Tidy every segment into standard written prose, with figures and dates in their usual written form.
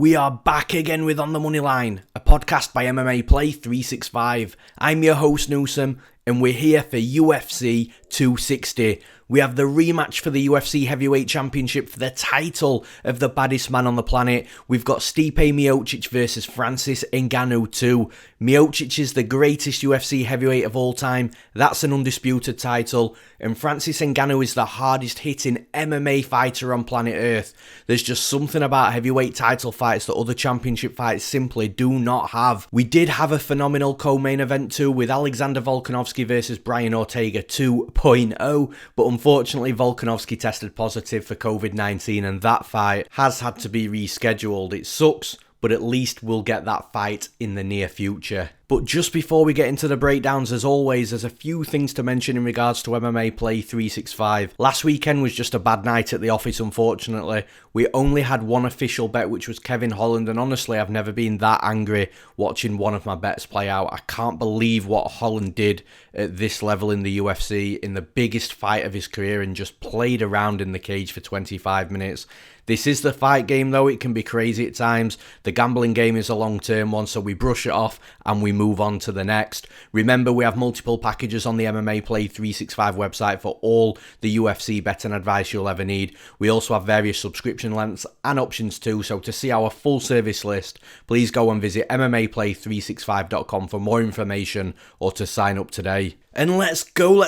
We are back again with On the Moneyline, a podcast by MMA Play 365. I'm your host Newsome, and we're here for UFC 260. We have the rematch for the UFC Heavyweight Championship for the title of the baddest man on the planet. We've got Stipe Miocic versus Francis Ngannou 2. Miocic is the greatest UFC heavyweight of all time. That's an undisputed title. And Francis Ngannou is the hardest hitting MMA fighter on planet Earth. There's just something about heavyweight title fights that other championship fights simply do not have. We did have a phenomenal co-main event too, with Alexander Volkanovski versus Brian Ortega 2.0, but unfortunately Volkanovski tested positive for COVID-19 and that fight has had to be rescheduled. It sucks, but at least we'll get that fight in the near future. But just before we get into the breakdowns, as always, there's a few things to mention in regards to MMA Play 365. Last weekend was just a bad night at the office, unfortunately. We only had one official bet, which was Kevin Holland, and honestly, I've never been that angry watching one of my bets play out. I can't believe what Holland did at this level in the UFC, in the biggest fight of his career, and just played around in the cage for 25 minutes. This is the fight game though, it can be crazy at times. The gambling game is a long-term one, so we brush it off and we move on to the next. Remember, we have multiple packages on the MMA Play 365 website for all the UFC betting advice you'll ever need. We also have various subscription lengths and options too, so to see our full service list, please go and visit MMAplay365.com for more information or to sign up today. And let's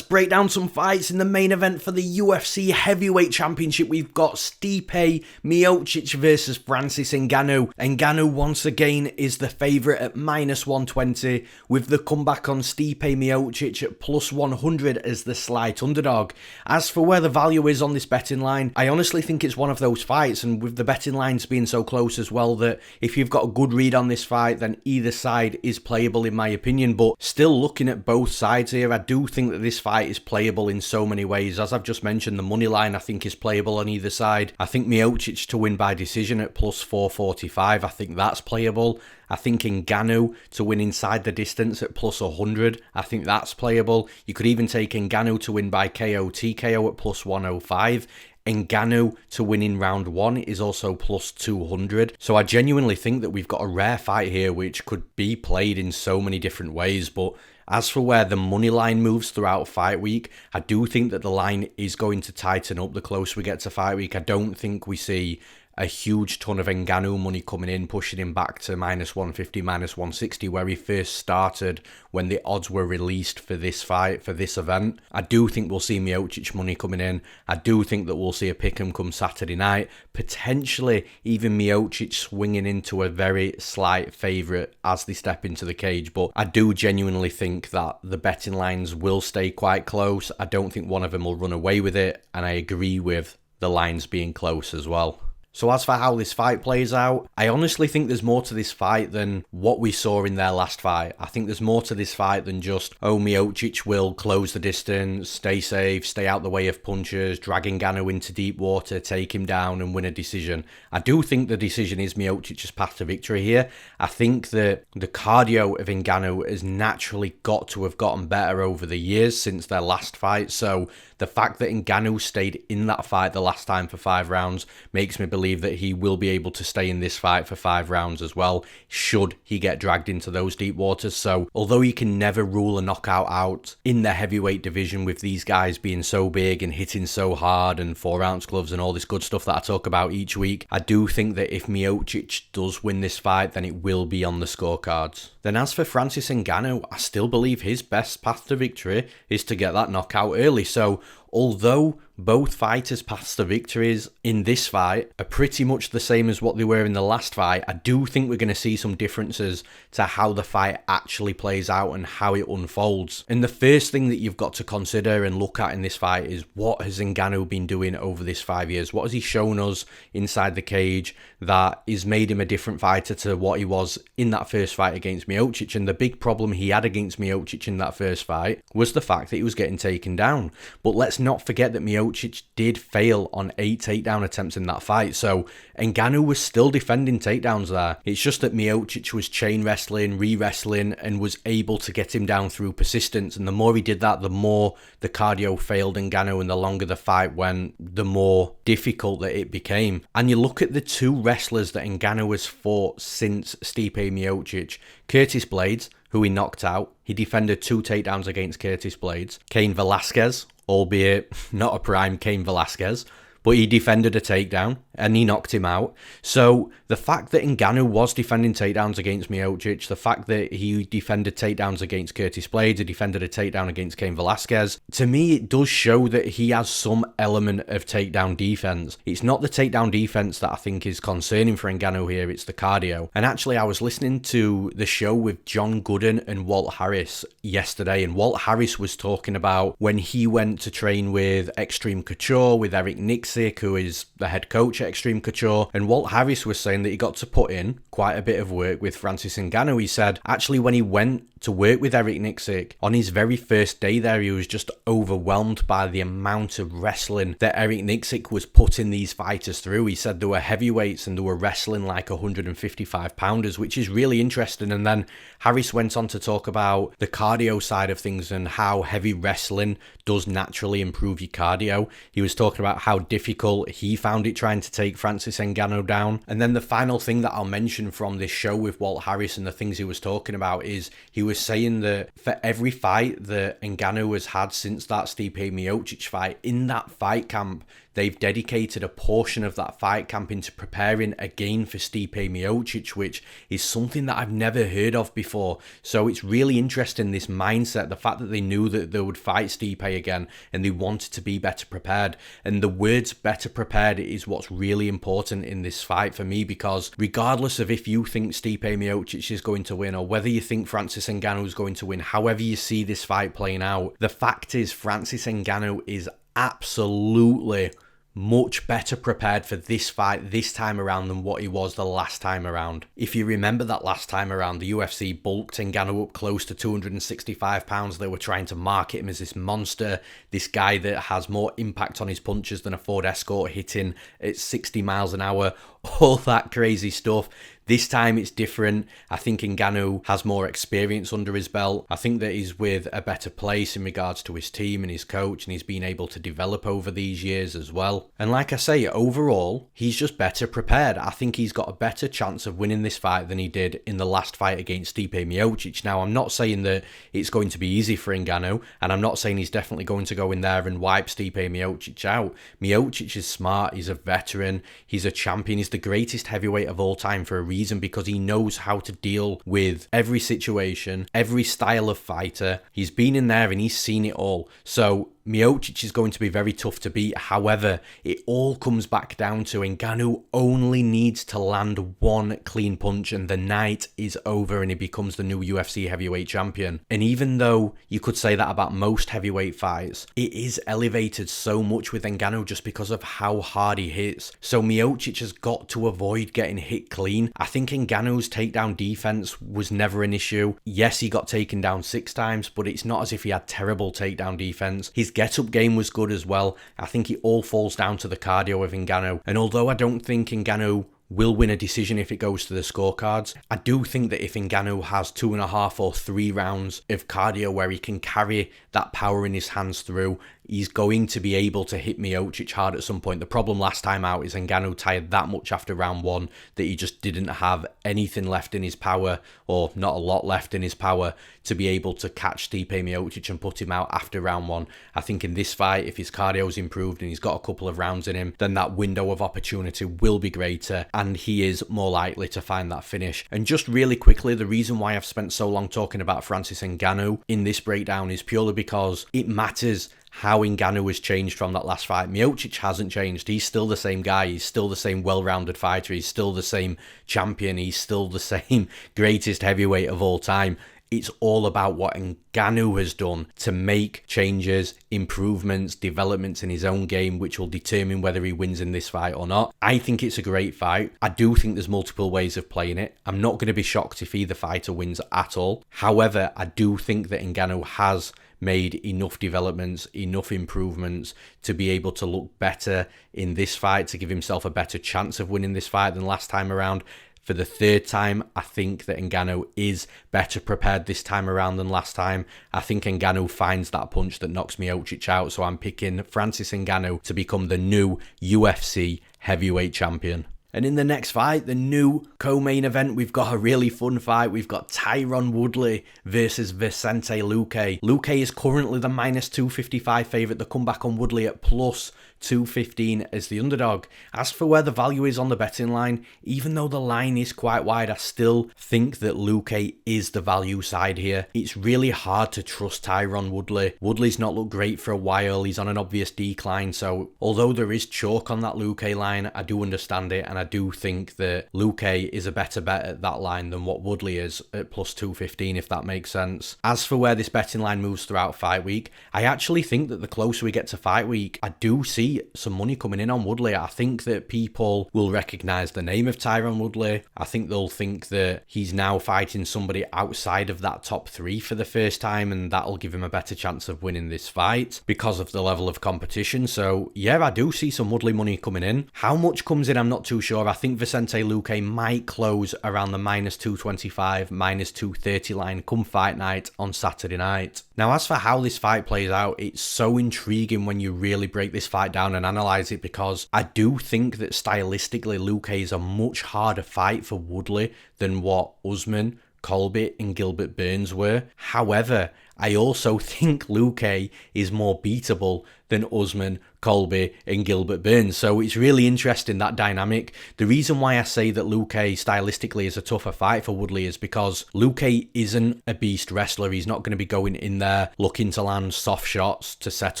break down some fights in the main event for the UFC Heavyweight Championship. We've got Stipe Miocic versus Francis Ngannou. Ngannou once again is the favourite at -120, with the comeback on Stipe Miocic at +100 as the slight underdog. As for where the value is on this betting line, I honestly think it's one of those fights, and with the betting lines being so close as well, that if you've got a good read on this fight, then either side is playable in my opinion. But still, looking at both sides here, I do think that this fight is playable in so many ways. As I've just mentioned, the money line I think is playable on either side. I think Miocic to win by decision at +445, I think that's playable. I think Ngannou to win inside the distance at +100, I think that's playable. You could even take Ngannou to win by KO TKO at +105. Ngannou to win in round 1 is also +200. So I genuinely think that we've got a rare fight here which could be played in so many different ways. But as for where the money line moves throughout fight week, I do think that the line is going to tighten up the closer we get to fight week. I don't think we see a huge ton of Ngannou money coming in, pushing him back to -150, -160, where he first started when the odds were released for this fight, for this event. I do think we'll see Miocic money coming in. I do think that we'll see a pick'em come Saturday night. Potentially even Miocic swinging into a very slight favourite as they step into the cage. But I do genuinely think that the betting lines will stay quite close. I don't think one of them will run away with it. And I agree with the lines being close as well. So as for how this fight plays out, I honestly think there's more to this fight than what we saw in their last fight. I think there's more to this fight than just, oh, Miocic will close the distance, stay safe, stay out the way of punches, drag Ngannou into deep water, take him down and win a decision. I do think the decision is Miocic's path to victory here. I think that the cardio of Ngannou has naturally got to have gotten better over the years since their last fight. So the fact that Ngannou stayed in that fight the last time for 5 rounds makes me believe that he will be able to stay in this fight for 5 rounds as well, should he get dragged into those deep waters. So although you can never rule a knockout out in the heavyweight division with these guys being so big and hitting so hard and 4-ounce gloves and all this good stuff that I talk about each week, I do think that if Miocic does win this fight, then it will be on the scorecards. Then as for Francis Ngannou, I still believe his best path to victory is to get that knockout early. So although both fighters' paths to victories in this fight are pretty much the same as what they were in the last fight, I do think we're going to see some differences to how the fight actually plays out and how it unfolds. And the first thing that you've got to consider and look at in this fight is, what has Ngannou been doing over this 5 years? What has he shown us inside the cage that has made him a different fighter to what he was in that first fight against Miocic? And the big problem he had against Miocic in that first fight was the fact that he was getting taken down. But let's let's not forget that Miocic did fail on 8 takedown attempts in that fight. So Ngannou was still defending takedowns there. It's just that Miocic was chain wrestling, re-wrestling, and was able to get him down through persistence. And the more he did that, the more the cardio failed Ngannou, and the longer the fight went, the more difficult that it became. And you look at the two wrestlers that Ngannou has fought since Stipe Miocic. Curtis Blades, who he knocked out. He defended 2 takedowns against Curtis Blades. Cain Velasquez, albeit not a prime Cain Velasquez, but he defended a takedown and he knocked him out. So the fact that Ngannou was defending takedowns against Miocic, the fact that he defended takedowns against Curtis Blades, he defended a takedown against Cain Velasquez, to me it does show that he has some element of takedown defense. It's not the takedown defense that I think is concerning for Ngannou here, it's the cardio. And actually I was listening to the show with John Gooden and Walt Harris yesterday, and Walt Harris was talking about when he went to train with Extreme Couture, with Eric Nixick, who is the head coach at Extreme Couture, and Walt Harris was saying that he got to put in quite a bit of work with Francis Ngannou. He said actually when he went to work with Eric Nixick, on his very first day there, he was just overwhelmed by the amount of wrestling that Eric Nixick was putting these fighters through. He said there were heavyweights and they were wrestling like 155 pounders, which is really interesting. And then Harris went on to talk about the cardio side of things and how heavy wrestling does naturally improve your cardio. He was talking about how difficult he found it trying to take Francis Ngannou down. And then the final thing that I'll mention from this show with Walt Harris and the things he was talking about is he was saying that for every fight that Ngannou has had since that Stipe Miocic fight, in that fight camp, they've dedicated a portion of that fight camp into preparing again for Stipe Miocic, which is something that I've never heard of before. So it's really interesting, this mindset, the fact that they knew that they would fight Stipe again and they wanted to be better prepared. And the words better prepared is what's really important in this fight for me, because regardless of if you think Stipe Miocic is going to win or whether you think Francis Ngannou is going to win, however you see this fight playing out, the fact is Francis Ngannou is absolutely much better prepared for this fight this time around than what he was the last time around. If you remember that last time around, the UFC bulked Ngannou up close to 265 pounds. They were trying to market him as this monster, this guy that has more impact on his punches than a Ford Escort hitting at 60 miles an hour, all that crazy stuff. This time it's different. I think Ngannou has more experience under his belt. I think that he's with a better place in regards to his team and his coach, and he's been able to develop over these years as well. And like I say, overall, he's just better prepared. I think he's got a better chance of winning this fight than he did in the last fight against Stipe Miocic. Now, I'm not saying that it's going to be easy for Ngannou, and I'm not saying he's definitely going to go in there and wipe Stipe Miocic out. Miocic is smart, he's a veteran, he's a champion, he's the greatest heavyweight of all time for a reason, because he knows how to deal with every situation, every style of fighter. He's been in there and he's seen it all. So Miocic is going to be very tough to beat. However, it all comes back down to Ngannou only needs to land one clean punch and the night is over and he becomes the new UFC heavyweight champion. And even though you could say that about most heavyweight fights, it is elevated so much with Ngannou just because of how hard he hits. So Miocic has got to avoid getting hit clean. I think Ngannou's takedown defense was never an issue. Yes, he got taken down 6 times, but it's not as if he had terrible takedown defense. His get-up game was good as well. I think it all falls down to the cardio of Ngannou. And although I don't think Ngannou will win a decision if it goes to the scorecards, I do think that if Ngannou has 2.5 or 3 rounds of cardio where he can carry that power in his hands through, he's going to be able to hit Miocic hard at some point. The problem last time out is Ngannou tired that much after round 1 that he just didn't have anything left in his power, or not a lot left in his power, to be able to catch Stipe Miocic and put him out after round 1. I think in this fight, if his cardio's improved and he's got a couple of rounds in him, then that window of opportunity will be greater and he is more likely to find that finish. And just really quickly, the reason why I've spent so long talking about Francis Ngannou in this breakdown is purely because it matters how Ngannou has changed from that last fight. Miocic hasn't changed. He's still the same guy. He's still the same well-rounded fighter. He's still the same champion. He's still the same greatest heavyweight of all time. It's all about what Ngannou has done to make changes, improvements, developments in his own game, which will determine whether he wins in this fight or not. I think it's a great fight. I do think there's multiple ways of playing it. I'm not going to be shocked if either fighter wins at all. However, I do think that Ngannou has made enough developments, enough improvements to be able to look better in this fight, to give himself a better chance of winning this fight than last time around. For the third time, I think that Ngannou is better prepared this time around than last time. I think Ngannou finds that punch that knocks Miocic out, so I'm picking Francis Ngannou to become the new UFC heavyweight champion. And in the next fight, the new co-main event, we've got a really fun fight. We've got Tyron Woodley versus Vicente Luque. Luque is currently the minus 255 favourite. The comeback on Woodley at plus 215 as the underdog. As for where the value is on the betting line, even though the line is quite wide, I still think that Luque is the value side here. It's really hard to trust Tyron Woodley. Woodley's not looked great for a while. He's on an obvious decline, so although there is chalk on that Luque line, I do understand it, and I do think that Luque is a better bet at that line than what Woodley is at plus 215, if that makes sense. As for where this betting line moves throughout fight week, I actually think that the closer we get to fight week, I do see some money coming in on Woodley. I think that people will recognise the name of Tyron Woodley. I think they'll think that he's now fighting somebody outside of that top three for the first time, and that'll give him a better chance of winning this fight because of the level of competition. So yeah, I do see some Woodley money coming in. How much comes in, I'm not too sure. I think Vicente Luque might close around the minus 225, minus 230 line come fight night on Saturday night. Now, as for how this fight plays out, it's so intriguing when you really break this fight down and analyse it, because I do think that stylistically Luque is a much harder fight for Woodley than what Usman, Colby and Gilbert Burns were. However, I also think Luque is more beatable than Usman, Colby and Gilbert Burns. So it's really interesting, that dynamic. The reason why I say that Luque stylistically is a tougher fight for Woodley is because Luque isn't a beast wrestler. He's not going to be going in there looking to land soft shots to set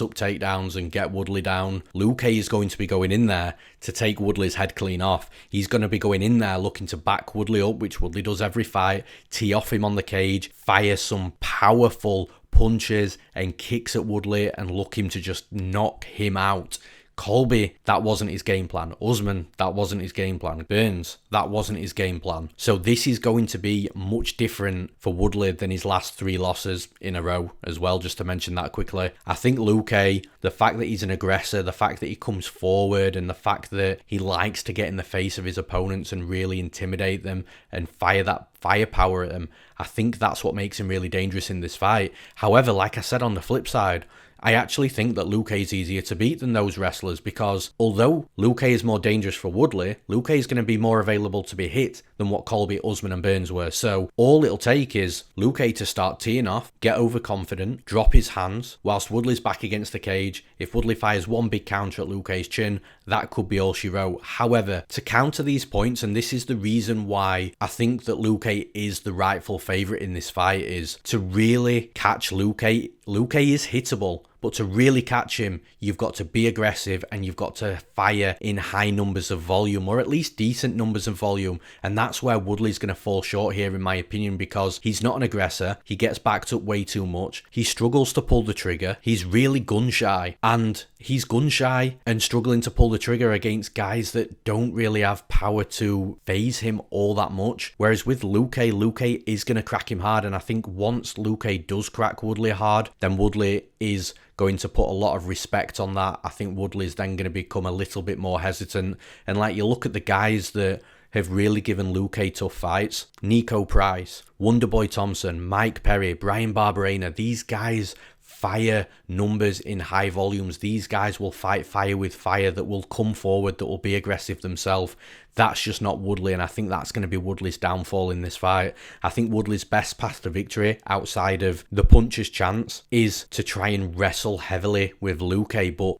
up takedowns and get Woodley down. Luque is going to be going in there to take Woodley's head clean off. He's going to be going in there looking to back Woodley up, which Woodley does every fight, tee off him on the cage, fire some powerful punches and kicks at Woodley and look him to just knock him out. Colby, that wasn't his game plan. Usman, that wasn't his game plan. Burns, that wasn't his game plan. So this is going to be much different for Woodley than his last 3 losses in a row as well, just to mention that quickly. I think Luque, the fact that he's an aggressor, the fact that he comes forward, and the fact that he likes to get in the face of his opponents and really intimidate them and fire that firepower at them, I think that's what makes him really dangerous in this fight. However, like I said, on the flip side, I actually think that Luque is easier to beat than those wrestlers, because although Luque is more dangerous for Woodley, Luque is going to be more available to be hit than what Colby, Usman and Burns were. So all it'll take is Luque to start teeing off, get overconfident, drop his hands whilst Woodley's back against the cage. If Woodley fires one big counter at Luque's chin, that could be all she wrote. However, to counter these points, and this is the reason why I think that Luque is the rightful favourite in this fight, is to really catch Luque. Luque is hittable, but to really catch him, you've got to be aggressive and you've got to fire in high numbers of volume, or at least decent numbers of volume. And that's where Woodley's going to fall short here, in my opinion, because he's not an aggressor. He gets backed up way too much. He struggles to pull the trigger. He's really gun shy, and he's gun shy and struggling to pull the trigger against guys that don't really have power to phase him all that much. Whereas with Luque, Luque is going to crack him hard. And I think once Luque does crack Woodley hard, then Woodley is going to put a lot of respect on that. I think Woodley's then going to become a little bit more hesitant. And like, you look at the guys that have really given Luque tough fights: Nico Price, Wonderboy Thompson, Mike Perry, Brian Barberena. These guys fire numbers in high volumes. These guys will fight fire with fire, that will come forward, that will be aggressive themselves. That's just not Woodley, and I think that's going to be Woodley's downfall in this fight. I think Woodley's best path to victory, outside of the puncher's chance, is to try and wrestle heavily with Luque. But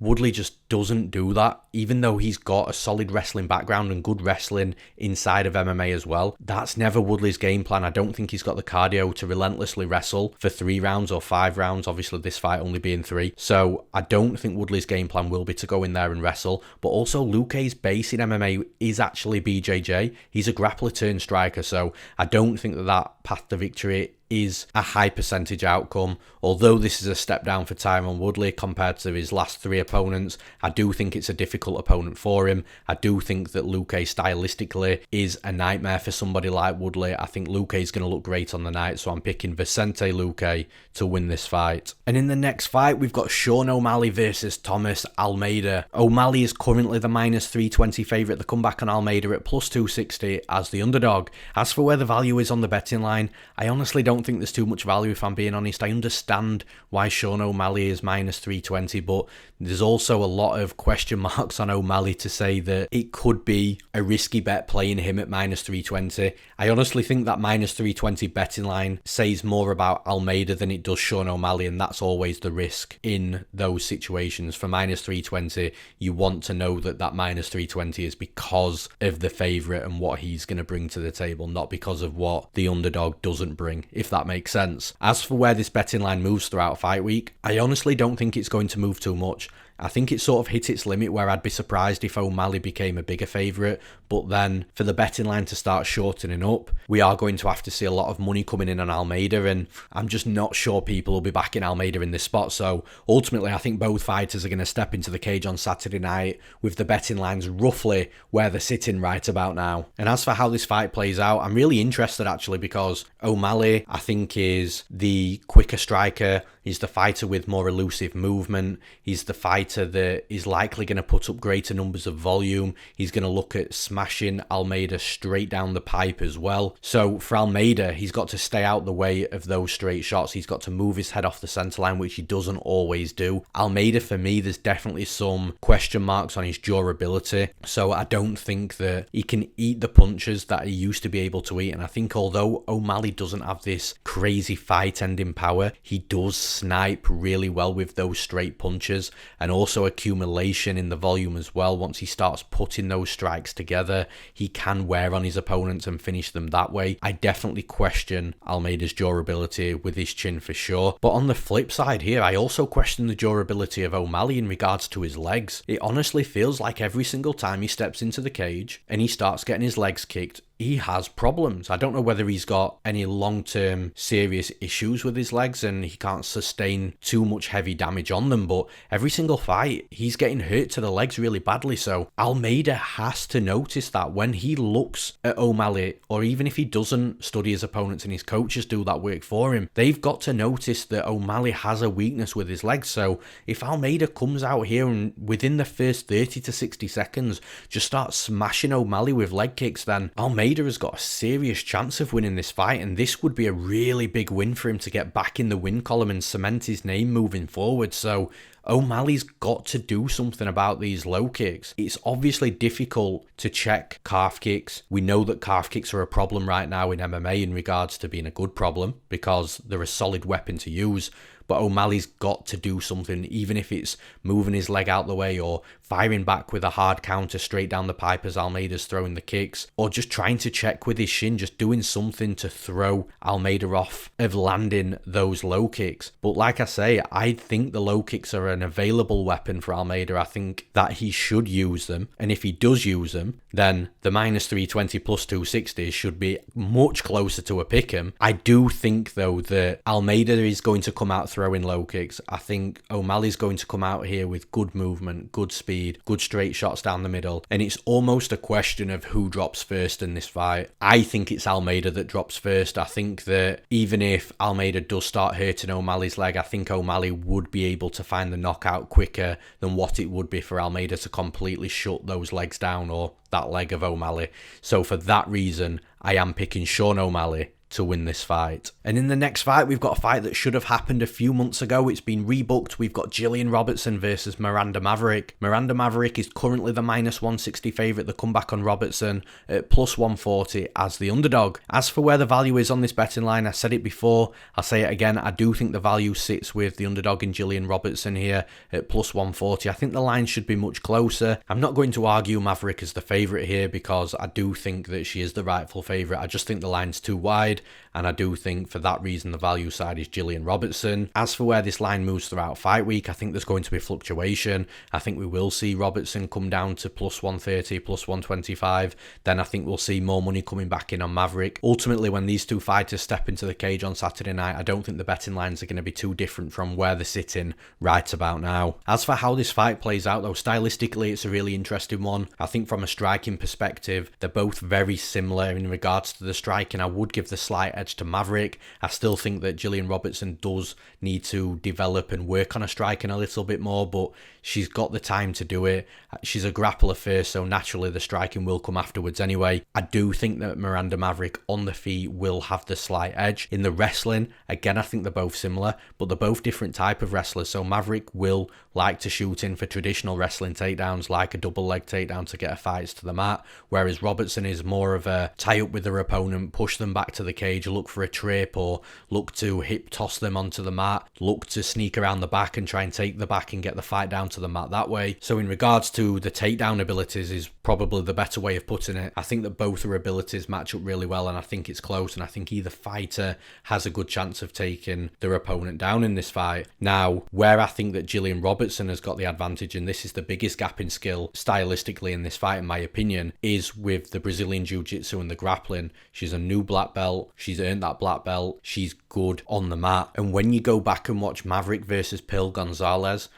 Woodley just doesn't do that, even though he's got a solid wrestling background and good wrestling inside of MMA as well. That's never Woodley's game plan. I don't think he's got the cardio to relentlessly wrestle for 3 rounds or 5 rounds, obviously this fight only being 3. So I don't think Woodley's game plan will be to go in there and wrestle. But also, Luque's base in MMA is actually BJJ. He's a grappler turned striker, so I don't think that path to victory is a high percentage outcome. Although this is a step down for Tyron Woodley compared to his last 3 opponents, I do think it's a difficult opponent for him. I do think that Luque stylistically is a nightmare for somebody like Woodley. I think Luque is going to look great on the night, so I'm picking Vicente Luque to win this fight. And in the next fight, we've got Sean O'Malley versus Thomas Almeida. O'Malley is currently the minus 320 favourite. The comeback on Almeida at plus 260 as the underdog. As for where the value is on the betting line, I honestly don't think there's too much value, if I'm being honest. I understand why Sean O'Malley is minus 320, but there's also a lot of question marks on O'Malley to say that it could be a risky bet playing him at minus 320. I honestly think that minus 320 betting line says more about Almeida than it does Sean O'Malley, and that's always the risk in those situations. For minus 320, you want to know that that minus 320 is because of the favourite and what he's going to bring to the table, not because of what the underdog doesn't bring, if that makes sense. As for where this betting line moves throughout fight week, I honestly don't think it's going to move too much. I think it sort of hit its limit where I'd be surprised if O'Malley became a bigger favourite, but then for the betting line to start shortening up, we are going to have to see a lot of money coming in on Almeida, and I'm just not sure people will be backing Almeida in this spot. So ultimately, I think both fighters are going to step into the cage on Saturday night with the betting lines roughly where they're sitting right about now. And as for how this fight plays out, I'm really interested actually, because O'Malley, I think, is the quicker striker. He's the fighter with more elusive movement. He's the fighter that is likely going to put up greater numbers of volume. He's going to look at smashing Almeida straight down the pipe as well. So for Almeida, he's got to stay out the way of those straight shots. He's got to move his head off the centre line, which he doesn't always do. Almeida, for me, there's definitely some question marks on his durability. So I don't think that he can eat the punches that he used to be able to eat. And I think although O'Malley doesn't have this crazy fight-ending power, he does snipe really well with those straight punches, and also accumulation in the volume as well. Once he starts putting those strikes together, he can wear on his opponents and finish them that way. I definitely question Almeida's durability with his chin for sure. But on the flip side here, I also question the durability of O'Malley in regards to his legs. It honestly feels like every single time he steps into the cage and he starts getting his legs kicked, he has problems. I don't know whether he's got any long-term serious issues with his legs and he can't sustain too much heavy damage on them, but every single fight, he's getting hurt to the legs really badly. So Almeida has to notice that when he looks at O'Malley, or even if he doesn't study his opponents and his coaches do that work for him, they've got to notice that O'Malley has a weakness with his legs. So if Almeida comes out here and within the first 30 to 60 seconds just starts smashing O'Malley with leg kicks, then Almeida has got a serious chance of winning this fight, and this would be a really big win for him to get back in the win column and cement his name moving forward. So O'Malley's got to do something about these low kicks. It's obviously difficult to check calf kicks. We know that calf kicks are a problem right now in MMA in regards to being a good problem because they're a solid weapon to use. But O'Malley's got to do something, even if it's moving his leg out the way or firing back with a hard counter straight down the pipe as Almeida's throwing the kicks, or just trying to check with his shin, just doing something to throw Almeida off of landing those low kicks. But like I say, I think the low kicks are an available weapon for Almeida. I think that he should use them, and if he does use them, then the minus 320 plus 260 should be much closer to a pick'em. I do think though that Almeida is going to come out throwing low kicks. I think O'Malley's going to come out here with good movement, good speed, good straight shots down the middle, and it's almost a question of who drops first in this fight. I think it's Almeida that drops first. I think that even if Almeida does start hurting O'Malley's leg, I think O'Malley would be able to find the knockout quicker than what it would be for Almeida to completely shut those legs down, or that leg of O'Malley. So for that reason, I am picking Sean O'Malley to win this fight. And in the next fight, we've got a fight that should have happened a few months ago. It's been rebooked. We've got Gillian Robertson versus Miranda Maverick. Miranda Maverick is currently the minus 160 favourite. The comeback on Robertson at plus 140 as the underdog. As for where the value is on this betting line, I said it before, I'll say it again, I do think the value sits with the underdog in Gillian Robertson here at plus 140. I think the line should be much closer. I'm not going to argue Maverick as the favourite here because I do think that she is the rightful favourite. I just think the line's too wide. and I do think for that reason the value side is Gillian Robertson. As for where this line moves throughout fight week, I think there's going to be fluctuation. I think we will see Robertson come down to plus 130, plus 125. Then I think we'll see more money coming back in on Maverick. Ultimately, when these two fighters step into the cage on Saturday night, I don't think the betting lines are going to be too different from where they're sitting right about now. As for how this fight plays out though, stylistically it's a really interesting one. I think from a striking perspective, they're both very similar in regards to the striking. I would give the slight edge to Maverick. I still think that Gillian Robertson does need to develop and work on her striking a little bit more, but she's got the time to do it. She's a grappler first, so naturally the striking will come afterwards anyway. I do think that Miranda Maverick on the feet will have the slight edge. In the wrestling, again, I think they're both similar, but they're both different type of wrestlers. So Maverick will like to shoot in for traditional wrestling takedowns, like a double leg takedown to get her fights to the mat, whereas Robertson is more of a tie up with her opponent, push them back to the cage, look for a trip, or look to hip toss them onto the mat, look to sneak around the back and try and take the back and get the fight down to the mat that way. So in regards to the takedown abilities is probably the better way of putting it. I think that both her abilities match up really well, and I think it's close, and I think either fighter has a good chance of taking their opponent down in this fight. Now, where I think that Gillian Robertson has got the advantage, and this is the biggest gap in skill stylistically in this fight in my opinion, is with the Brazilian Jiu-Jitsu and the grappling. She's a new black belt, she's earned that black belt, she's good on the mat. And when you go back and watch Maverick versus Pearl Gonzalez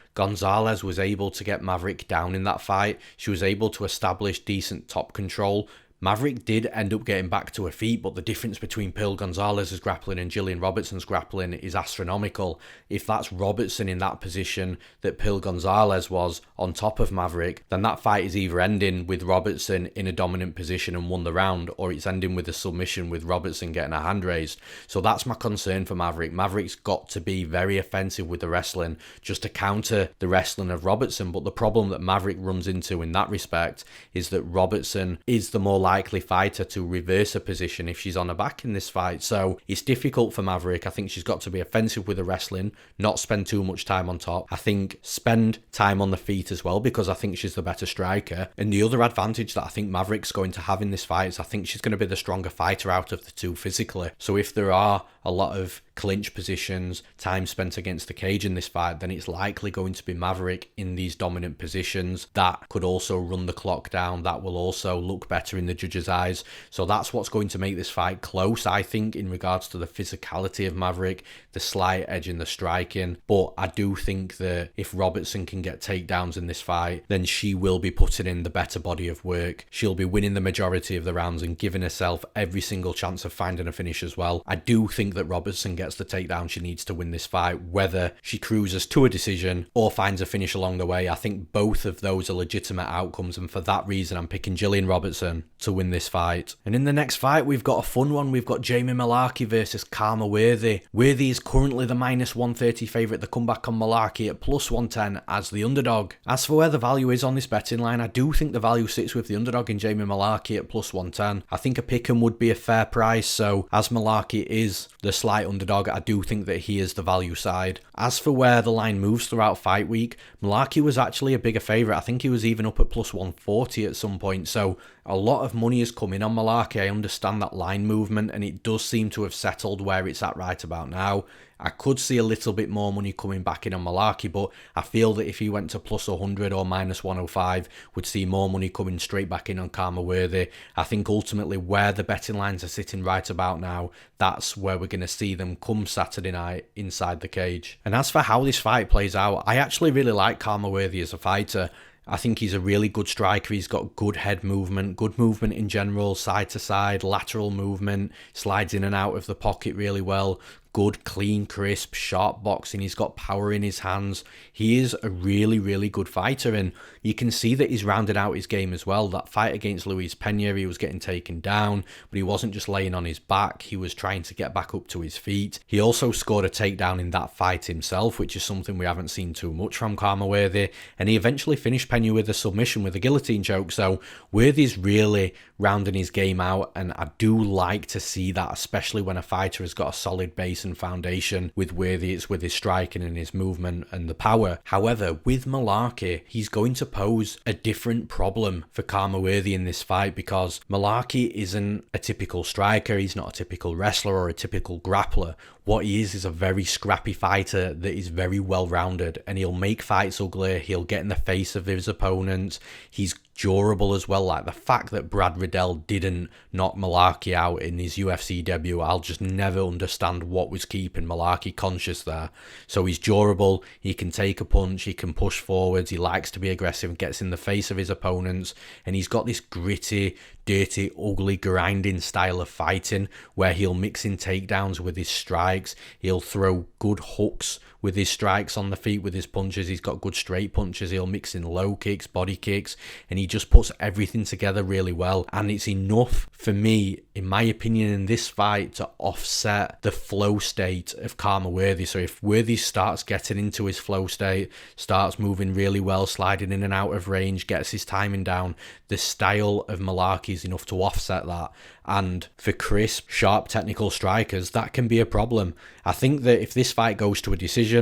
was able to get Maverick down in that fight. She was able to establish decent top control. Maverick did end up getting back to her feet, but the difference between Pearl Gonzalez's grappling and Gillian Robertson's grappling is astronomical. If that's Robertson in that position that Pearl Gonzalez was on top of Maverick, then that fight is either ending with Robertson in a dominant position and won the round, or it's ending with a submission with Robertson getting a hand raised. So that's my concern for Maverick. Maverick's got to be very offensive with the wrestling just to counter the wrestling of Robertson, but the problem that Maverick runs into in that respect is that Robertson is the more likely fighter to reverse her position if she's on her back in this fight. So it's difficult for Maverick. I think she's got to be offensive with the wrestling, not spend too much time on top. I think spend time on the feet as well, because I think she's the better striker. And the other advantage that I think Maverick's going to have in this fight is I think she's going to be the stronger fighter out of the two physically. So if there are a lot of clinch positions, time spent against the cage in this fight, then it's likely going to be Maverick in these dominant positions. That could also run the clock down. That will also look better in the judges' eyes. So that's what's going to make this fight close, I think, in regards to the physicality of Maverick, the slight edge in the striking. But I do think that if Robertson can get takedowns in this fight, then she will be putting in the better body of work. She'll be winning the majority of the rounds and giving herself every single chance of finding a finish as well. I do think that Robertson gets the takedown she needs to win this fight, whether she cruises to a decision or finds a finish along the way. I think both of those are legitimate outcomes, and for that reason I'm picking Gillian Robertson to win this fight. And in the next fight we've got a fun one. We've got Jamie Mullarkey versus Khama Worthy. Worthy is currently the minus 130 favourite. The comeback on Mullarkey at plus 110 as the underdog. As for where the value is on this betting line, I do think the value sits with the underdog in Jamie Mullarkey at plus 110. I think a pick'em would be a fair price, so as Mullarkey is the slight underdog, I do think that he is the value side. As for where the line moves throughout fight week, Mullarkey was actually a bigger favourite. I think he was even up at plus 140 at some point, so a lot of money is coming on Mullarkey. I understand that line movement, and it does seem to have settled where it's at right about now. I could see a little bit more money coming back in on Mullarkey, but I feel that if he went to plus 100 or minus 105, we'd see more money coming straight back in on Khama Worthy. I think ultimately where the betting lines are sitting right about now, that's where we're going to see them come Saturday night inside the cage. And as for how this fight plays out, I actually really like Khama Worthy as a fighter. I think he's a really good striker. He's got good head movement, good movement in general, side to side, lateral movement, slides in and out of the pocket really well. Good, clean, crisp, sharp boxing. He's got power in his hands. He is a really, really good fighter, and you can see that he's rounded out his game as well. That fight against Luis Penne, he was getting taken down, but he wasn't just laying on his back. He was trying to get back up to his feet. He also scored a takedown in that fight himself, which is something we haven't seen too much from Khama Worthy, and he eventually finished Penne with a submission with a guillotine choke. So Worthy's really rounding his game out, and I do like to see that, especially when a fighter has got a solid base decent foundation with Worthy. It's with his striking and his movement and the power. However, with Mullarkey, he's going to pose a different problem for Khama Worthy in this fight, because Mullarkey isn't a typical striker. He's not a typical wrestler or a typical grappler. What he is a very scrappy fighter that is very well-rounded, and he'll make fights ugly. He'll get in the face of his opponents. He's durable as well. Like the fact that Brad Riddell didn't knock Mullarkey out in his UFC debut, I'll just never understand what was keeping Mullarkey conscious there. So he's durable, he can take a punch, he can push forwards, he likes to be aggressive and gets in the face of his opponents, and he's got this gritty, dirty, ugly, grinding style of fighting where he'll mix in takedowns with his strikes. He'll throw good hooks with his strikes on the feet, with his punches. He's got good straight punches. He'll mix in low kicks, body kicks, and he just puts everything together really well. And it's enough for me, in my opinion, in this fight to offset the flow state of Khama Worthy. So if Worthy starts getting into his flow state, starts moving really well, sliding in and out of range, gets his timing down, the style of Mullarkey is enough to offset that. And for crisp, sharp technical strikers, that can be a problem. I think that if this fight goes to a decision,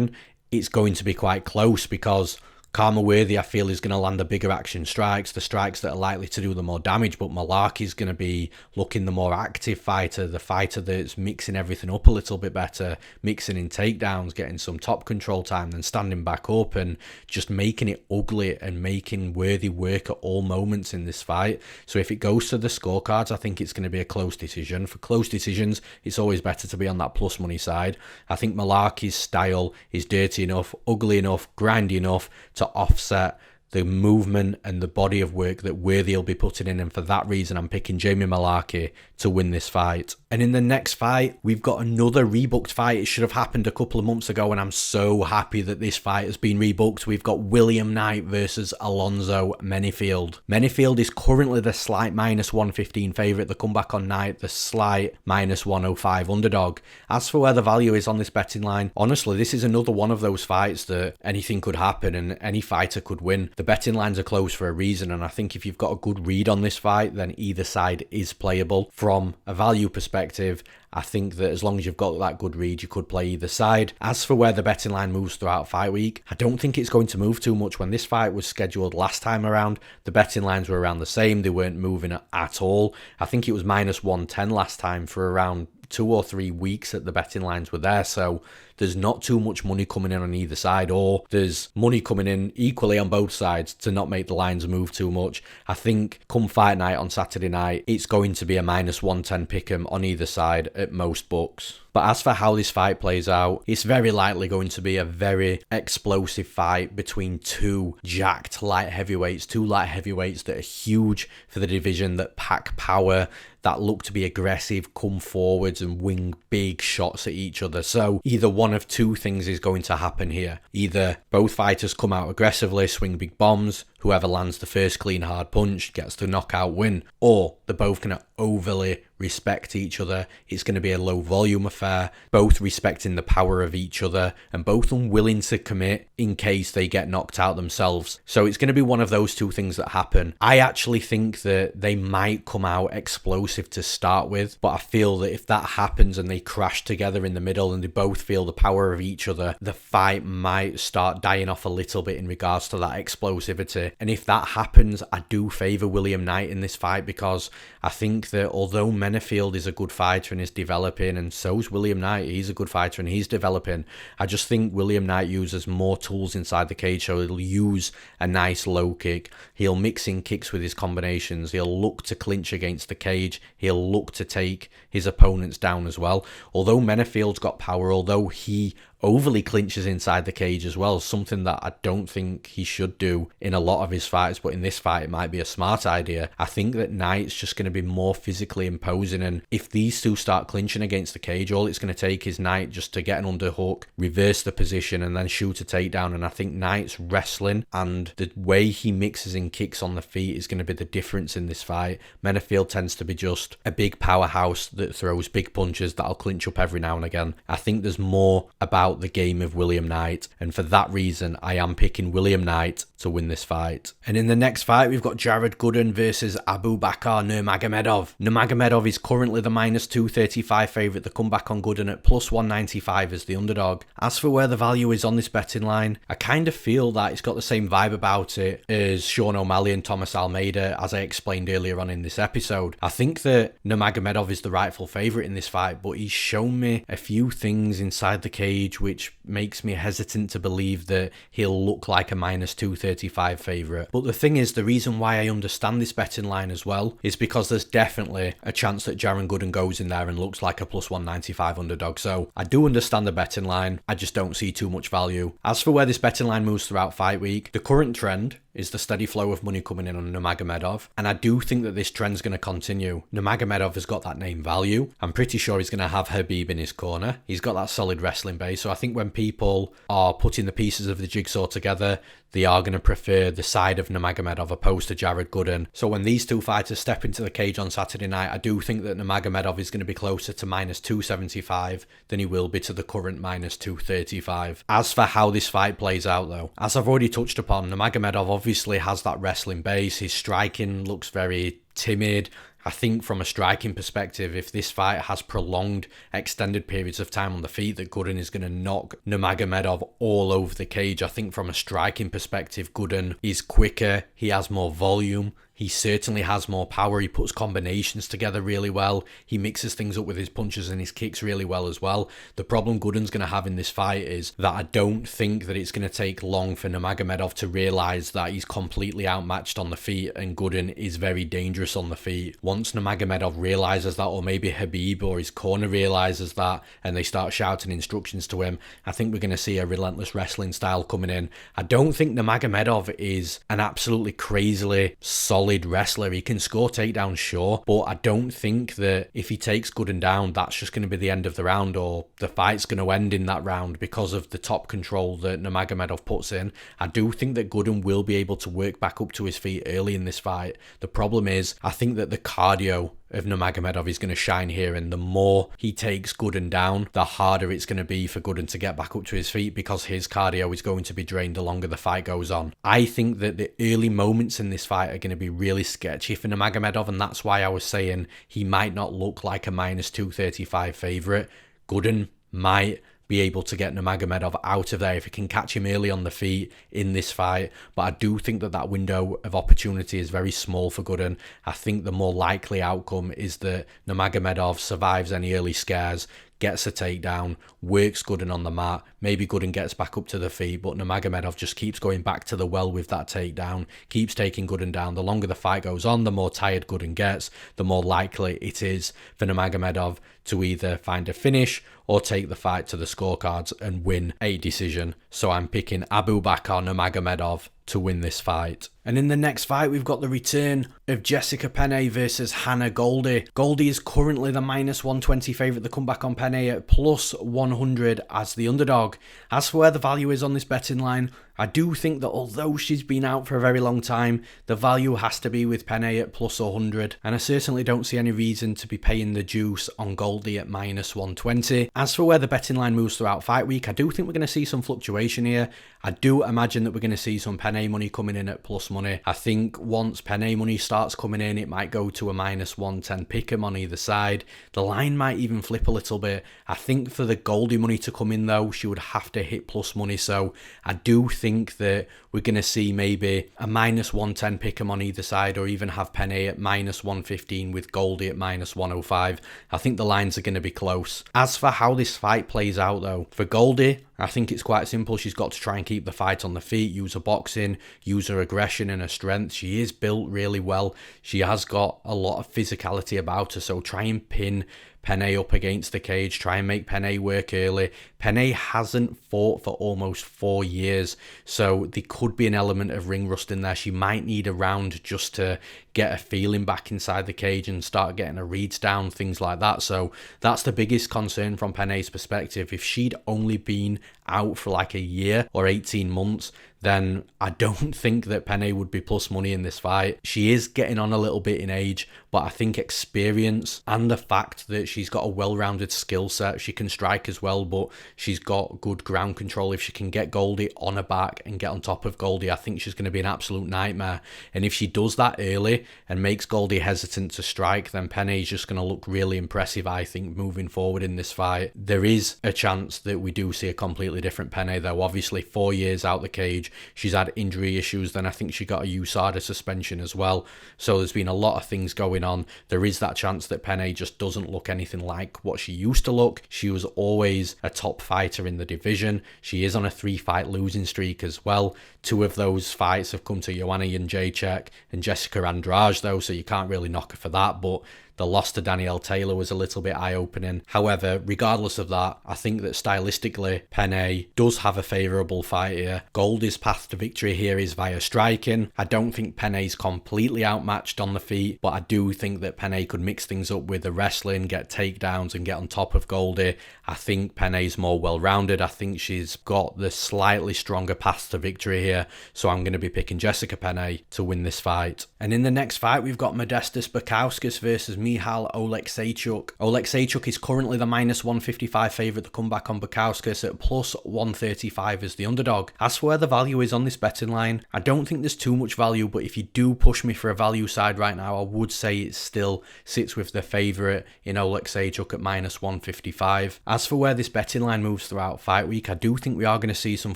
it's going to be quite close, because Khama Worthy, I feel, is going to land the bigger action strikes, the strikes that are likely to do the more damage, but Mullarkey's going to be looking the more active fighter, the fighter that's mixing everything up a little bit better, mixing in takedowns, getting some top control time, then standing back up and just making it ugly and making Worthy work at all moments in this fight. So if it goes to the scorecards, I think it's going to be a close decision. For close decisions, it's always better to be on that plus money side. I think Mullarkey's style is dirty enough, ugly enough, grindy enough to offset the movement and the body of work that Worthy will be putting in, and for that reason I'm picking Jamie Mullarkey to win this fight. And in the next fight, we've got another rebooked fight. It should have happened a couple of months ago, and I'm so happy that this fight has been rebooked. We've got William Knight versus Alonzo Menifield. Menifield is currently the slight minus 115 favourite. The comeback on Knight, the slight minus 105 underdog. As for where the value is on this betting line, honestly, this is another one of those fights that anything could happen and any fighter could win. The betting lines are closed for a reason, and I think if you've got a good read on this fight, then either side is playable. From a value perspective, I think that as long as you've got that good read, you could play either side. As for where the betting line moves throughout fight week, I don't think it's going to move too much. When this fight was scheduled last time around, the betting lines were around the same. They weren't moving at all. I think it was minus 110 last time for around 2 or 3 weeks that the betting lines were there. So there's not too much money coming in on either side, or there's money coming in equally on both sides to not make the lines move too much. I think come fight night on Saturday night, it's going to be a minus 110 pick'em on either side at most books. But as for how this fight plays out, it's very likely going to be a very explosive fight between two jacked light heavyweights, two light heavyweights that are huge for the division, that pack power, that look to be aggressive, come forwards and wing big shots at each other. So either one of two things is going to happen here. Either both fighters come out aggressively, swing big bombs, whoever lands the first clean hard punch gets the knockout win, or they're both going to overly respect each other. It's going to be a low volume affair, both respecting the power of each other and both unwilling to commit in case they get knocked out themselves. So it's going to be one of those two things that happen. I actually think that they might come out explosive to start with, but I feel that if that happens and they crash together in the middle and they both feel the power of each other, the fight might start dying off a little bit in regards to that explosivity. And if that happens, I do favour William Knight in this fight, because I think that although Menifield is a good fighter and is developing, and so's William Knight, he's a good fighter and he's developing, I just think William Knight uses more tools inside the cage. So he'll use a nice low kick, he'll mix in kicks with his combinations, he'll look to clinch against the cage, he'll look to take his opponents down as well. Although Menifield's got power, although he overly clinches inside the cage as well, something that I don't think he should do in a lot of his fights, but in this fight it might be a smart idea. I think that Knight's just going to be more physically imposing, and if these two start clinching against the cage, all it's going to take is Knight just to get an underhook, reverse the position and then shoot a takedown. And I think Knight's wrestling and the way he mixes in kicks on the feet is going to be the difference in this fight. Menifield tends to be just a big powerhouse that throws big punches that'll clinch up every now and again. I think there's more about out the game of William Knight, and for that reason I am picking William Knight to win this fight. And in the next fight we've got Jared Gooden versus Abubakar Nurmagomedov. Nurmagomedov is currently the minus 235 favourite. The comeback on Gooden at plus 195 as the underdog. As for where the value is on this betting line, I kind of feel that it's got the same vibe about it as Sean O'Malley and Thomas Almeida, as I explained earlier on in this episode. I think that Nurmagomedov is the rightful favourite in this fight, but he's shown me a few things inside the cage which makes me hesitant to believe that he'll look like a minus 235 favourite. But the thing is, the reason why I understand this betting line as well is because there's definitely a chance that Jared Gooden goes in there and looks like a plus 195 underdog. So I do understand the betting line, I just don't see too much value. As for where this betting line moves throughout fight week, the current trend is the steady flow of money coming in on Nurmagomedov, and I do think that this trend's going to continue. Nurmagomedov has got that name value. I'm pretty sure he's going to have Khabib in his corner. He's got that solid wrestling base, so I think when people are putting the pieces of the jigsaw together, they are going to prefer the side of Nurmagomedov opposed to Jared Gooden. So when these two fighters step into the cage on Saturday night, I do think that Nurmagomedov is going to be closer to minus 275 than he will be to the current minus 235. As for how this fight plays out though, as I've already touched upon, Nurmagomedov obviously has that wrestling base. His striking looks very timid. I think from a striking perspective, if this fight has prolonged extended periods of time on the feet, that Gooden is going to knock Nurmagomedov all over the cage. I think from a striking perspective, Gooden is quicker, he has more volume, he certainly has more power, he puts combinations together really well, he mixes things up with his punches and his kicks really well as well. The problem Gooden's going to have in this fight is that I don't think that it's going to take long for Nurmagomedov to realise that he's completely outmatched on the feet and Gooden is very dangerous on the feet. Once Nurmagomedov realises that, or maybe Khabib or his corner realises that, and they start shouting instructions to him, I think we're going to see a relentless wrestling style coming in. I don't think Nurmagomedov is an absolutely crazily solid wrestler. He can score takedowns, sure, but I don't think that if he takes Gooden down, that's just going to be the end of the round, or the fight's going to end in that round because of the top control that Nurmagomedov puts in. I do think that Gooden will be able to work back up to his feet early in this fight. The problem is, I think that the cardio of Nurmagomedov is going to shine here, and the more he takes Gooden down, the harder it's going to be for Gooden to get back up to his feet because his cardio is going to be drained the longer the fight goes on. I think that the early moments in this fight are going to be really sketchy for Nurmagomedov, and that's why I was saying he might not look like a minus 235 favourite. Gooden might be able to get Nurmagomedov out of there if he can catch him early on the feet in this fight, but I do think that that window of opportunity is very small for Gooden. I think the more likely outcome is that Nurmagomedov survives any early scares, gets a takedown, works Gooden on the mat, maybe Gooden gets back up to the feet, but Nurmagomedov just keeps going back to the well with that takedown, keeps taking Gooden down. The longer the fight goes on, the more tired Gooden gets, the more likely it is for Nurmagomedov to either find a finish or take the fight to the scorecards and win a decision. So I'm picking Abubakar Nurmagomedov to win this fight. And in the next fight, we've got the return of Jessica Penne versus Hannah Goldy. Goldy is currently the minus 120 favourite. The comeback on Penne at plus 100 as the underdog. As for where the value is on this betting line, I do think that although she's been out for a very long time, the value has to be with Penne at plus 100. And I certainly don't see any reason to be paying the juice on Goldy at minus 120. As for where the betting line moves throughout fight week, I do think we're going to see some fluctuation here. I do imagine that we're going to see some Penne money coming in at plus money. I think once Penne money starts coming in, it might go to a minus 110 pick'em on either side. The line might even flip a little bit. I think for the Goldy money to come in though, she would have to hit plus money. So I do think that we're going to see maybe a minus 110 pick'em on either side, or even have Penne at minus 115 with Goldy at minus 105. I think the lines are going to be close. As for how this fight plays out though, for Goldy, I think it's quite simple. She's got to try and keep the fight on the feet, use her boxing, use her aggression and her strength. She is built really well. She has got a lot of physicality about her, so try and pin Penne up against the cage, try and make Penne work early. Penne hasn't fought for almost 4 years, so there could be an element of ring rust in there. She might need a round just to get a feeling back inside the cage and start getting her reads down, things like that. So that's the biggest concern from Penne's perspective. If she'd only been out for like a year or 18 months, then I don't think that Penne would be plus money in this fight. She is getting on a little bit in age, but I think experience and the fact that she's got a well-rounded skill set, she can strike as well, but she's got good ground control. If she can get Goldy on her back and get on top of Goldy, I think she's going to be an absolute nightmare. And if she does that early and makes Goldy hesitant to strike, then Penne is just going to look really impressive, I think, moving forward in this fight. There is a chance that we do see a completely different Penne, though. Obviously, 4 years out the cage, she's had injury issues, then I think she got a USADA suspension as well. So there's been a lot of things going on. There is that chance that Penne just doesn't look anything like what she used to look. She was always a top fighter in the division. She is on a 3-fight losing streak as well. 2 of those fights have come to Joanna Jędrzejczyk and Jessica Andrade, though, so you can't really knock her for that, but the loss to Danielle Taylor was a little bit eye-opening. However, regardless of that, I think that stylistically, Penne does have a favourable fight here. Goldy's path to victory here is via striking. I don't think Penne's completely outmatched on the feet, but I do think that Penne could mix things up with the wrestling, get takedowns and get on top of Goldy. I think Penne's more well-rounded. I think she's got the slightly stronger path to victory here, so I'm going to be picking Jessica Penne to win this fight. And in the next fight, we've got Modestas Bukauskas versus Michal Oleksiejczuk. Oleksiejczuk is currently the -155 favourite to come back on Bukauskas at +135 as the underdog. As for where the value is on this betting line, I don't think there's too much value, but if you do push me for a value side right now, I would say it still sits with the favourite in Oleksiejczuk at -155. As for where this betting line moves throughout fight week, I do think we are going to see some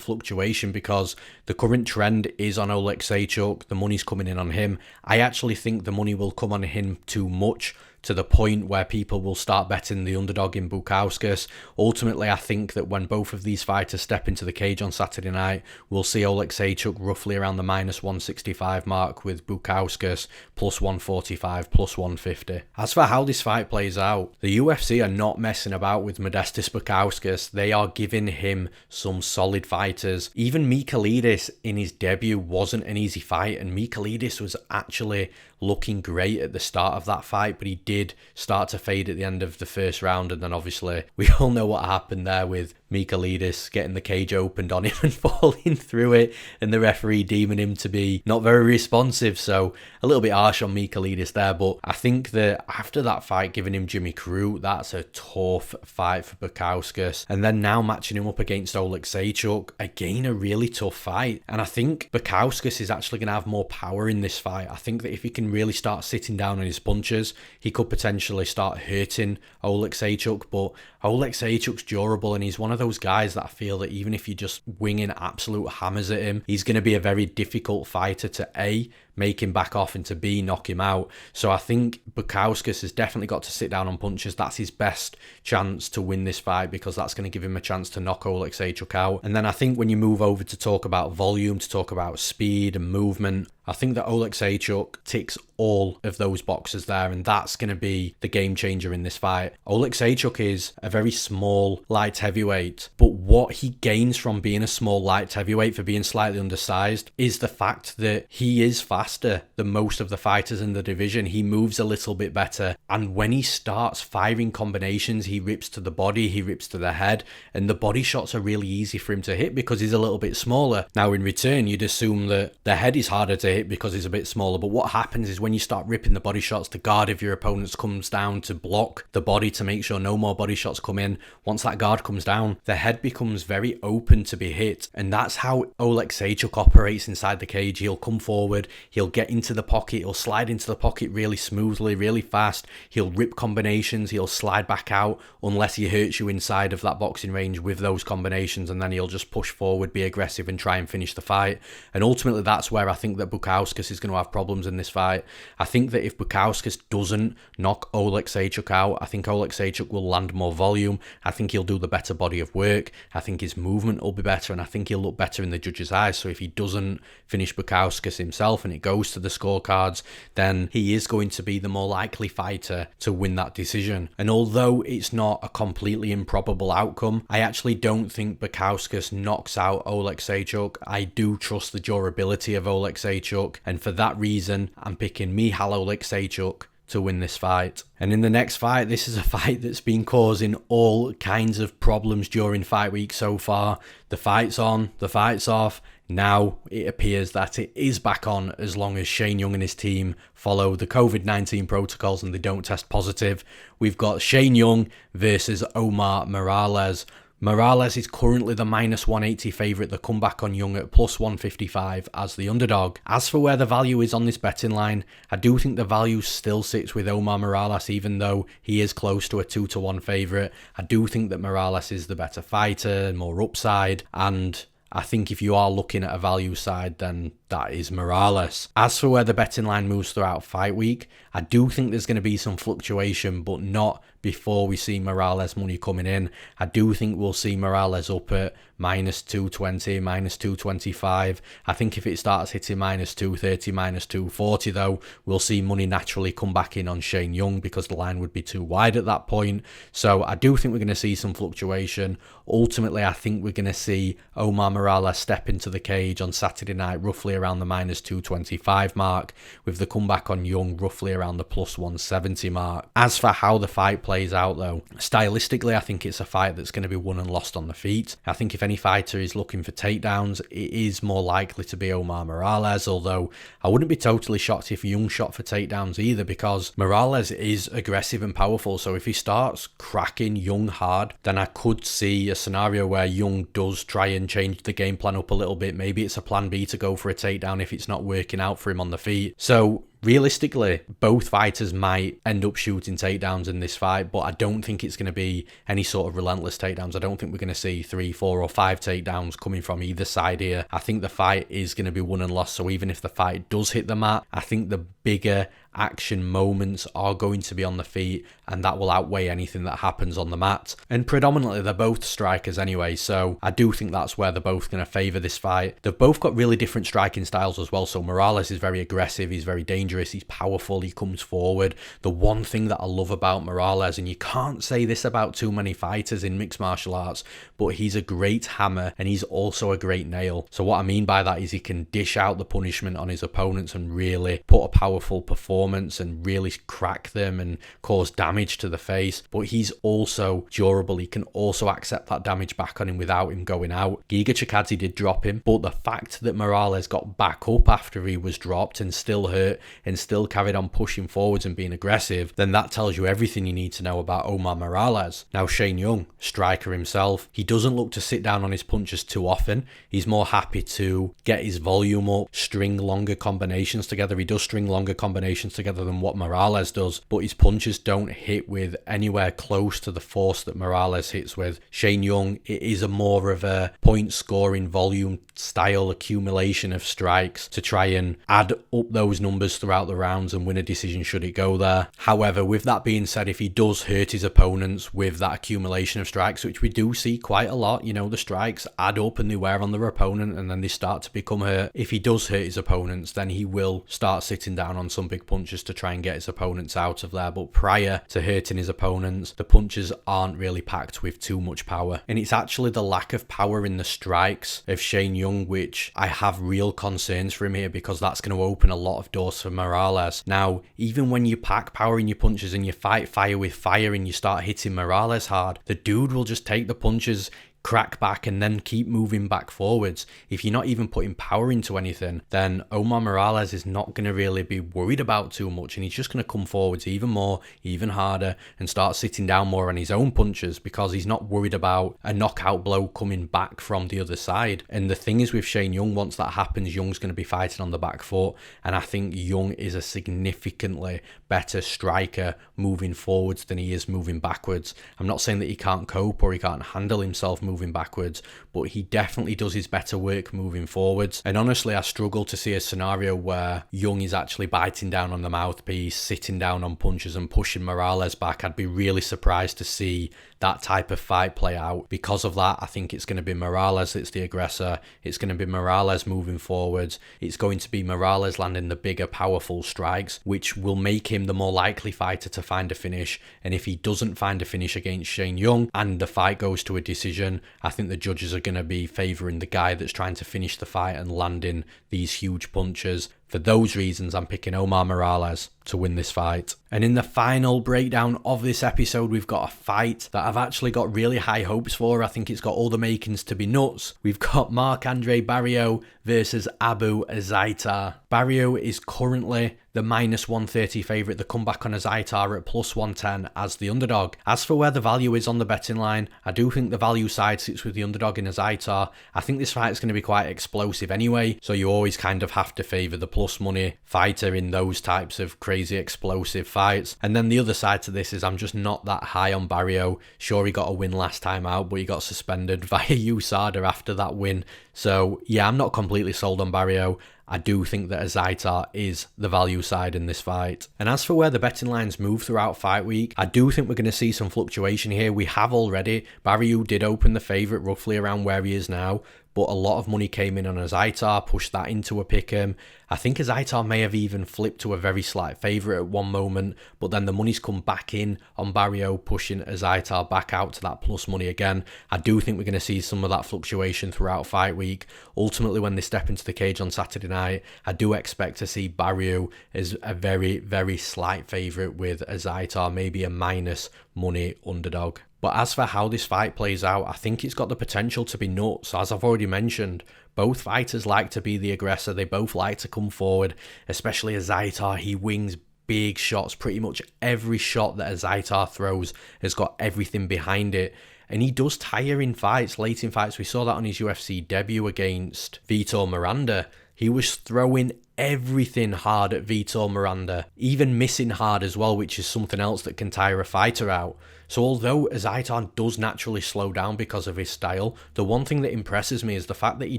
fluctuation because the current trend is on Oleksiejczuk. The money's coming in on him. I actually think the money will come on him too much, to the point where people will start betting the underdog in Bukauskas. Ultimately, I think that when both of these fighters step into the cage on Saturday night, we'll see Oleksiejczuk roughly around the -165 mark, with Bukauskas +145, +150. As for how this fight plays out, the UFC are not messing about with Modestas Bukauskas. They are giving him some solid fighters. Even Michailidis in his debut wasn't an easy fight, and Michailidis was actually looking great at the start of that fight, but he did start to fade at the end of the first round, and then obviously we all know what happened there with Michailidis getting the cage opened on him and falling through it, and the referee deeming him to be not very responsive. So a little bit harsh on Michailidis there, but I think that after that fight, giving him Jimmy Crute, that's a tough fight for Bukauskas. And then now matching him up against Oleksiejczuk, again a really tough fight. And I think Bukauskas is actually going to have more power in this fight. I think that if he can really start sitting down on his punches, he could potentially start hurting Oleksiejczuk, but Oleksiejczuk's durable, and he's one of those guys that I feel that even if you're just winging absolute hammers at him, he's going to be a very difficult fighter to A, make him back off, and to B, knock him out. So I think Bukauskas has definitely got to sit down on punches. That's his best chance to win this fight, because that's going to give him a chance to knock Oleksiejczuk out. And then I think when you move over to talk about volume, to talk about speed and movement, I think that Oleksiejczuk ticks all of those boxes there, and that's going to be the game changer in this fight. Oleksiejczuk is a very small light heavyweight, but what he gains from being a small light heavyweight, for being slightly undersized, is the fact that he is faster than most of the fighters in the division. He moves a little bit better, and when he starts firing combinations, he rips to the body, he rips to the head, and the body shots are really easy for him to hit because he's a little bit smaller. Now in return, you'd assume that the head is harder to hit because he's a bit smaller, but what happens is when you start ripping the body shots, the guard of your opponents comes down to block the body to make sure no more body shots come in. Once that guard comes down, the head becomes very open to be hit, and that's how Oleksiejczuk operates inside the cage. He'll come forward, he'll get into the pocket, he'll slide into the pocket really smoothly, really fast, he'll rip combinations, he'll slide back out unless he hurts you inside of that boxing range with those combinations, and then he'll just push forward, be aggressive and try and finish the fight. And ultimately that's where I think that Bukauskas is going to have problems in this fight. I think that if Bukauskas doesn't knock Oleksiejczuk out, I think Oleksiejczuk will land more volume. I think he'll do the better body of work. I think his movement will be better, and I think he'll look better in the judges' eyes. So if he doesn't finish Bukauskas himself and it goes to the scorecards, then he is going to be the more likely fighter to win that decision. And although it's not a completely improbable outcome, I actually don't think Bukauskas knocks out Oleksiejczuk. I do trust the durability of Oleksiejczuk, and for that reason, I'm picking Michal Oleksiejczuk to win this fight. And in the next fight, this is a fight that's been causing all kinds of problems during fight week so far. The fight's on, the fight's off. Now it appears that it is back on as long as Shane Young and his team follow the COVID-19 protocols and they don't test positive. We've got Shane Young versus Omar Morales. Morales is currently the -180 favourite. The comeback on Young at +155 as the underdog. As for where the value is on this betting line, I do think the value still sits with Omar Morales, even though he is close to a 2-1 favourite. I do think that Morales is the better fighter, more upside, and I think if you are looking at a value side, then that is Morales. As for where the betting line moves throughout fight week, I do think there's going to be some fluctuation, but not before we see Morales money coming in. I do think we'll see Morales up at -220, -225. I think if it starts hitting -230, -240 though, we'll see money naturally come back in on Shane Young because the line would be too wide at that point. So I do think we're going to see some fluctuation. Ultimately, I think we're going to see Omar Morales step into the cage on Saturday night roughly around the -225 mark, with the comeback on Young roughly around the +170 mark. As for how the fight plays out though, stylistically I think it's a fight that's going to be won and lost on the feet. I think if any fighter is looking for takedowns, it is more likely to be Omar Morales, although I wouldn't be totally shocked if Young shot for takedowns either, because Morales is aggressive and powerful. So if he starts cracking Young hard, then I could see a scenario where Young does try and change the game plan up a little bit. Maybe it's a plan B to go for a takedown if it's not working out for him on the feet. So realistically, both fighters might end up shooting takedowns in this fight, but I don't think it's going to be any sort of relentless takedowns. I don't think we're going to see 3, 4 or 5 takedowns coming from either side here. I think the fight is going to be won and lost. So even if the fight does hit the mat, I think the bigger action moments are going to be on the feet, and that will outweigh anything that happens on the mat. And predominantly they're both strikers anyway, so I do think that's where they're both going to favour this fight. They've both got really different striking styles as well. So Morales is very aggressive, he's very dangerous, he's powerful, he comes forward. The one thing that I love about Morales, and you can't say this about too many fighters in mixed martial arts, but he's a great hammer and he's also a great nail. So what I mean by that is he can dish out the punishment on his opponents and really put a powerful performance and really crack them and cause damage to the face, but he's also durable. He can also accept that damage back on him without him going out. Giga Chikadze did drop him, but the fact that Morales got back up after he was dropped and still hurt and still carried on pushing forwards and being aggressive, then that tells you everything you need to know about Omar Morales. Now Shane Young, striker himself, he doesn't look to sit down on his punches too often. He's more happy to get his volume up, string longer combinations together. He does string longer combinations together than what Morales does, but his punches don't hit with anywhere close to the force that Morales hits with. Shane Young, it is a more of a point scoring volume style accumulation of strikes to try and add up those numbers throughout the rounds and win a decision should it go there. However, with that being said, if he does hurt his opponents with that accumulation of strikes, which we do see quite a lot, you know, the strikes add up and they wear on their opponent and then they start to become hurt. If he does hurt his opponents, then he will start sitting down on some big punches to try and get his opponents out of there. But prior to hurting his opponents, the punches aren't really packed with too much power. And it's actually the lack of power in the strikes of Shane Young which I have real concerns for him here, because that's going to open a lot of doors for Morales. Now, even when you pack power in your punches and you fight fire with fire and you start hitting Morales hard, the dude will just take the punches, crack back and then keep moving back forwards. If you're not even putting power into anything, then Omar Morales is not going to really be worried about too much, and he's just going to come forwards even more, even harder, and start sitting down more on his own punches because he's not worried about a knockout blow coming back from the other side. And the thing is with Shane Young, once that happens, Young's going to be fighting on the back foot, and I think Young is a significantly better striker moving forwards than he is moving backwards. I'm not saying that he can't cope or he can't handle himself moving backwards, but he definitely does his better work moving forwards. And honestly, I struggle to see a scenario where Young is actually biting down on the mouthpiece, sitting down on punches and pushing Morales back. I'd be really surprised to see that type of fight play out. Because of that, I think it's going to be Morales that's the aggressor. It's going to be Morales moving forwards. It's going to be Morales landing the bigger, powerful strikes, which will make him the more likely fighter to find a finish. And if he doesn't find a finish against Shane Young and the fight goes to a decision, I think the judges are going to be favouring the guy that's trying to finish the fight and landing these huge punches. for those reasons, I'm picking Omar Morales to win this fight. And in the final breakdown of this episode, we've got a fight that I've actually got really high hopes for. I think it's got all the makings to be nuts. We've got Marc-Andre Barriault versus Azaitar. Barriault is currently the -130 favourite. The comeback on Azaitar at +110 as the underdog. As for where the value is on the betting line, I do think the value side sits with the underdog in Azaitar. I think this fight is going to be quite explosive anyway, so you always kind of have to favour the plus money fighter in those types of crazy explosive fights. And then the other side to this is I'm just not that high on Barriault. Sure, he got a win last time out, but he got suspended via USADA after that win. So yeah, I'm not completely sold on Barriault. I do think that Azaitar is the value side in this fight. And as for where the betting lines move throughout fight week, I do think we're going to see some fluctuation here. We have already. Barriault did open the favourite roughly around where he is now, but a lot of money came in on Azaitar, pushed that into a pick'em. I think Azaitar may have even flipped to a very slight favourite at one moment, but then the money's come back in on Barriault, pushing Azaitar back out to that plus money again. I do think we're going to see some of that fluctuation throughout fight week. Ultimately, when they step into the cage on Saturday night, I do expect to see Barriault as a very, very slight favourite with Azaitar, maybe a minus money underdog. But as for how this fight plays out, I think it's got the potential to be nuts. As I've already mentioned, both fighters like to be the aggressor. They both like to come forward, especially Azaitar. He wings big shots. Pretty much every shot that Azaitar throws has got everything behind it. And he does tire in fights, late in fights. We saw that on his UFC debut against Vitor Miranda. He was throwing everything hard at Vitor Miranda, even missing hard as well, which is something else that can tire a fighter out. So although Azaitar does naturally slow down because of his style, the one thing that impresses me is the fact that he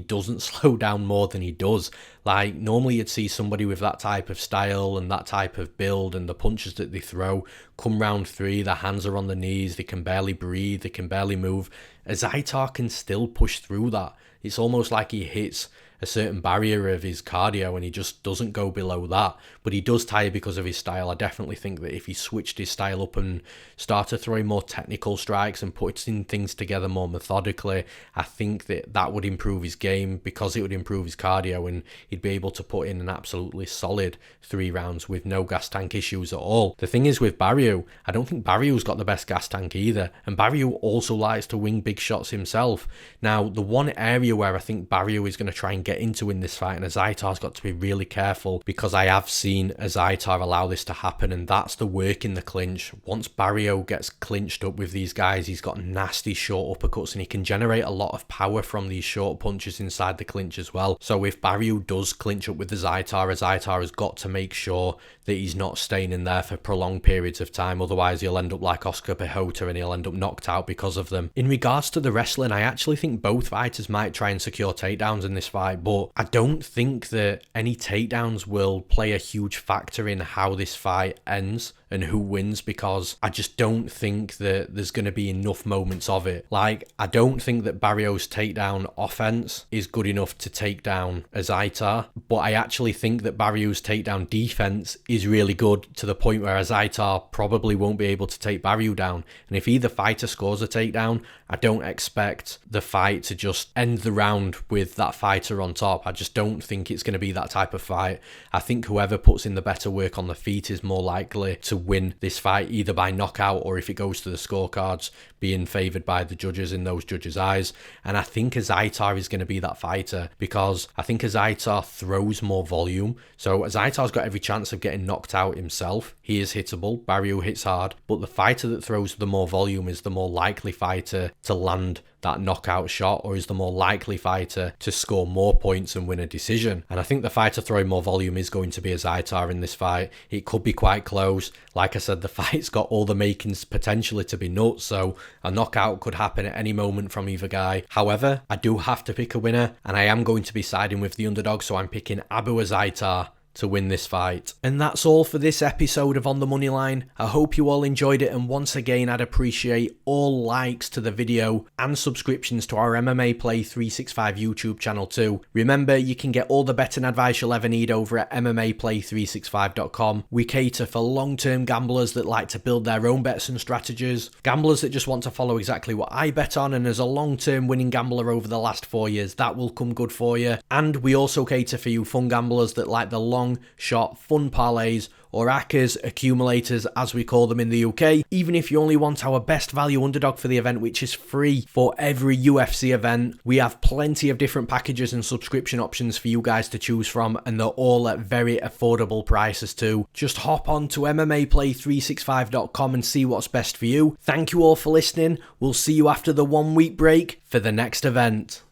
doesn't slow down more than he does. Like, normally you'd see somebody with that type of style and that type of build and the punches that they throw come round three, their hands are on the knees, they can barely breathe, they can barely move. Azaitar can still push through that. It's almost like he hits a certain barrier of his cardio and he just doesn't go below that, but he does tire because of his style. I definitely think that if he switched his style up and started throwing more technical strikes and putting things together more methodically, I think that that would improve his game because it would improve his cardio and he'd be able to put in an absolutely solid 3 rounds with no gas tank issues at all. The thing is with Barriault, I don't think Barriault's got the best gas tank either, and Barriault also likes to wing big shots himself. Now, the one area where I think Barriault is going to try and get into in this fight, and Azaitar's got to be really careful because I have seen Azaitar allow this to happen, and that's the work in the clinch. Once Barriault gets clinched up with these guys, he's got nasty short uppercuts and he can generate a lot of power from these short punches inside the clinch as well. So if Barriault does clinch up with Azaitar has got to make sure that he's not staying in there for prolonged periods of time, otherwise he'll end up like Oscar Pejota and he'll end up knocked out because of them. In regards to the wrestling, I actually think both fighters might try and secure takedowns in this fight, but I don't think that any takedowns will play a huge factor in how this fight ends and who wins, because I just don't think that there's going to be enough moments of it. Like, I don't think that Barriault's takedown offense is good enough to take down Azaitar, but I actually think that Barriault's takedown defense is really good to the point where Azaitar probably won't be able to take Barriault down. And if either fighter scores a takedown, I don't expect the fight to just end the round with that fighter on top. I just don't think it's going to be that type of fight. I think whoever puts in the better work on the feet is more likely to win this fight, either by knockout or, if it goes to the scorecards, being favoured by the judges in those judges' eyes. And I think Azaitar is going to be that fighter because I think Azaitar throws more volume. So Azaitar's got every chance of getting knocked out himself. He is hittable. Barriault hits hard. But the fighter that throws the more volume is the more likely fighter to land that knockout shot, or is the more likely fighter to score more points and win a decision. And I think the fighter throwing more volume is going to be Azaitar in this fight. It could be quite close. Like I said, the fight's got all the makings potentially to be nuts, so a knockout could happen at any moment from either guy. However, I do have to pick a winner, and I am going to be siding with the underdog, so I'm picking Azaitar to win this fight. And that's all for this episode of On the Moneyline. I hope you all enjoyed it, and once again I'd appreciate all likes to the video and subscriptions to our MMA Play 365 YouTube channel too. Remember, you can get all the betting advice you'll ever need over at MMAplay365.com. We cater for long-term gamblers that like to build their own bets and strategies, gamblers that just want to follow exactly what I bet on, and as a long-term winning gambler over the last 4 years, that will come good for you. And we also cater for you fun gamblers that like the long shot fun parlays, or ACCAs, accumulators as we call them in the UK, even if you only want our best value underdog for the event, which is free for every UFC event. We have plenty of different packages and subscription options for you guys to choose from, and they're all at very affordable prices too. Just hop on to MMAplay365.com and see what's best for you. Thank you all for listening. We'll see you after the 1 week break for the next event.